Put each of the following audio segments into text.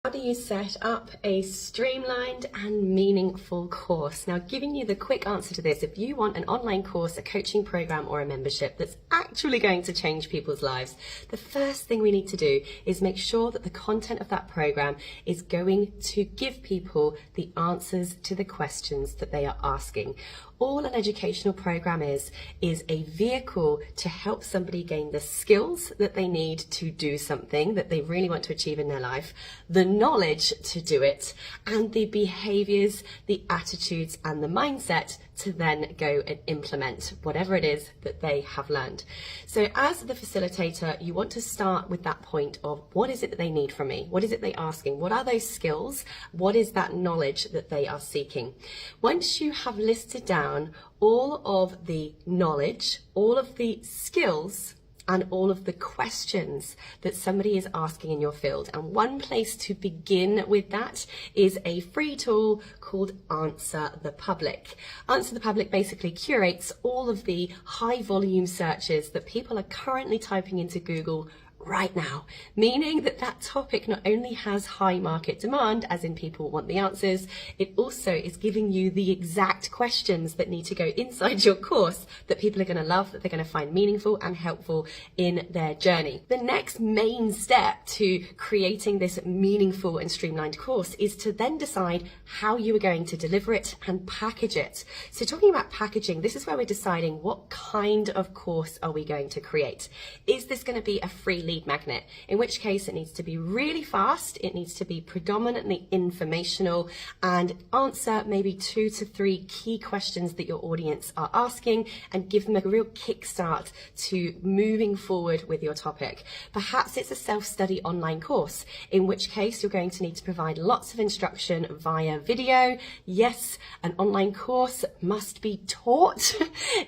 How do you set up a streamlined and meaningful course? Now, giving you the quick answer to this, if you want an online course, a coaching program, or a membership that's actually going to change people's lives, the first thing we need to do is make sure that the content of that program is going to give people the answers to the questions that they are asking. All an educational program is a vehicle to help somebody gain the skills that they need to do something that they really want to achieve in their life, the knowledge to do it, and the behaviors, the attitudes, and the mindset to then go and implement whatever it is that they have learned. So as the facilitator, you want to start with that point of what is it that they need from me? What is it they're asking? What are those skills? What is that knowledge that they are seeking? Once you have listed down all of the knowledge, all of the skills, and all of the questions that somebody is asking in your field. And one place to begin with that is a free tool called Answer the Public. Answer the Public basically curates all of the high volume searches that people are currently typing into Google right now, meaning that that topic not only has high market demand, as in people want the answers, it also is giving you the exact questions that need to go inside your course that people are going to love, that they're going to find meaningful and helpful in their journey. The next main step to creating this meaningful and streamlined course is to then decide how you are going to deliver it and package it. So talking about packaging, this is where we're deciding what kind of course are we going to create. Is this going to be a free lead magnet, in which case it needs to be really fast, it needs to be predominantly informational, and answer maybe 2 to 3 key questions that your audience are asking and give them a real kickstart to moving forward with your topic. Perhaps it's a self-study online course, in which case you're going to need to provide lots of instruction via video. Yes, an online course must be taught.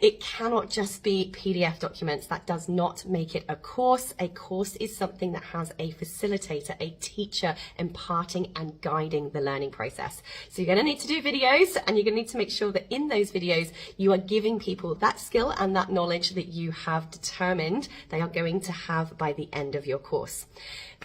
It cannot just be PDF documents. That does not make it a course. A course is something that has a facilitator, a teacher imparting and guiding the learning process. So you're going to need to do videos, and you're going to need to make sure that in those videos you are giving people that skill and that knowledge that you have determined they are going to have by the end of your course.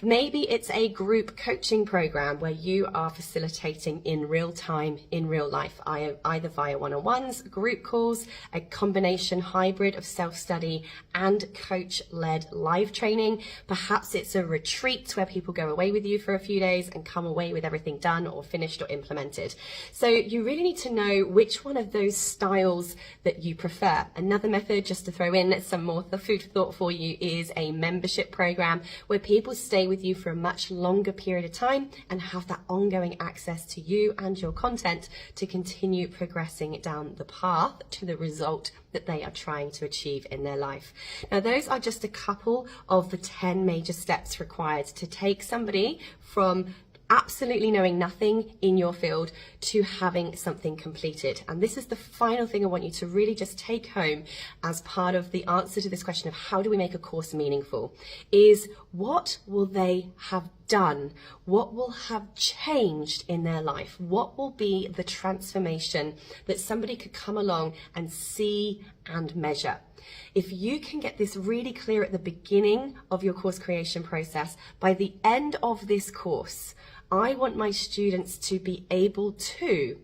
Maybe it's a group coaching program where you are facilitating in real time, in real life, either via one-on-ones, group calls, a combination hybrid of self-study and coach-led live training. Perhaps it's a retreat where people go away with you for a few days and come away with everything done or finished or implemented. So you really need to know which one of those styles that you prefer. Another method, just to throw in some more food for thought for you, is a membership program where people stay with you for a much longer period of time and have that ongoing access to you and your content to continue progressing down the path to the result that they are trying to achieve in their life. Now, those are just a couple of the 10 major steps required to take somebody from absolutely knowing nothing in your field to having something completed. And this is the final thing I want you to really just take home as part of the answer to this question of how do we make a course meaningful, is what will they have done? What will have changed in their life? What will be the transformation that somebody could come along and see and measure? If you can get this really clear at the beginning of your course creation process, by the end of this course, I want my students to be able to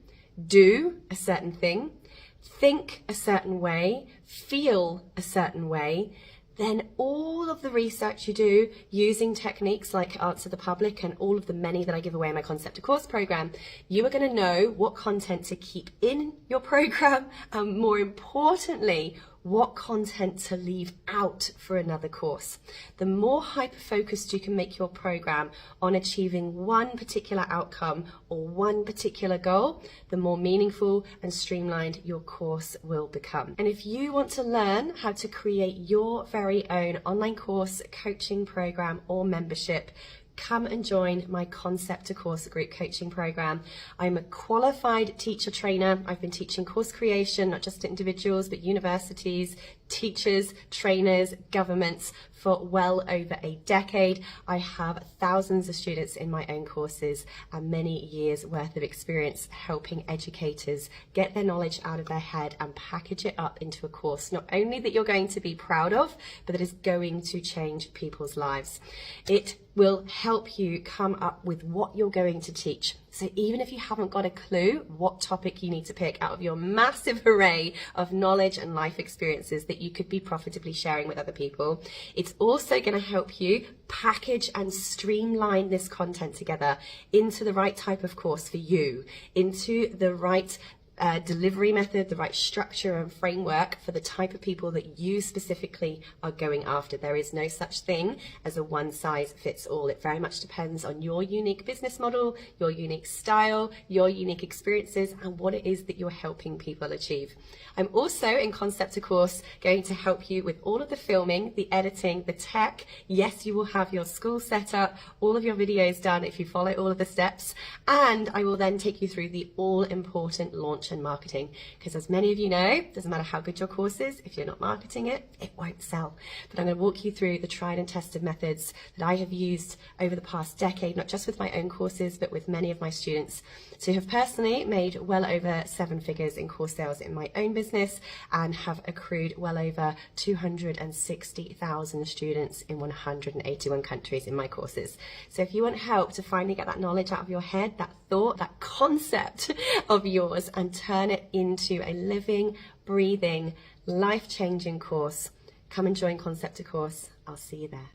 do a certain thing, think a certain way, feel a certain way. Then all of the research you do using techniques like Answer the Public and all of the many that I give away in my Concept to Course program, you are going to know what content to keep in your program, and more importantly, what content to leave out for another course. The more hyper-focused you can make your program on achieving one particular outcome or one particular goal, the more meaningful and streamlined your course will become. And if you want to learn how to create your very own online course, coaching program, or membership, come and join my Concept to Course group coaching program. I'm a qualified teacher trainer. I've been teaching course creation, not just to individuals, but universities, teachers, trainers, governments for well over a decade. I have thousands of students in my own courses and many years worth of experience helping educators get their knowledge out of their head and package it up into a course, not only that you're going to be proud of, but that is going to change people's lives. It will help you come up with what you're going to teach. So even if you haven't got a clue what topic you need to pick out of your massive array of knowledge and life experiences that you could be profitably sharing with other people, it's also going to help you package and streamline this content together into the right type of course for you, into the right delivery method, the right structure and framework for the type of people that you specifically are going after. There is no such thing as a one size fits all. It very much depends on your unique business model, your unique style, your unique experiences, and what it is that you're helping people achieve. I'm also in Concept to Course going to help you with all of the filming, the editing, the tech. Yes, you will have your school set up, all of your videos done if you follow all of the steps, and I will then take you through the all-important launch and marketing, because as many of you know, doesn't matter how good your course is, if you're not marketing it, it won't sell. But I'm going to walk you through the tried and tested methods that I have used over the past decade, not just with my own courses, but with many of my students, to have personally made well over 7 figures in course sales in my own business and have accrued well over 260,000 students in 181 countries in my courses. So if you want help to finally get that knowledge out of your head, that thought, that concept of yours, and turn it into a living, breathing, life-changing course, come and join Concept to Course. I'll see you there.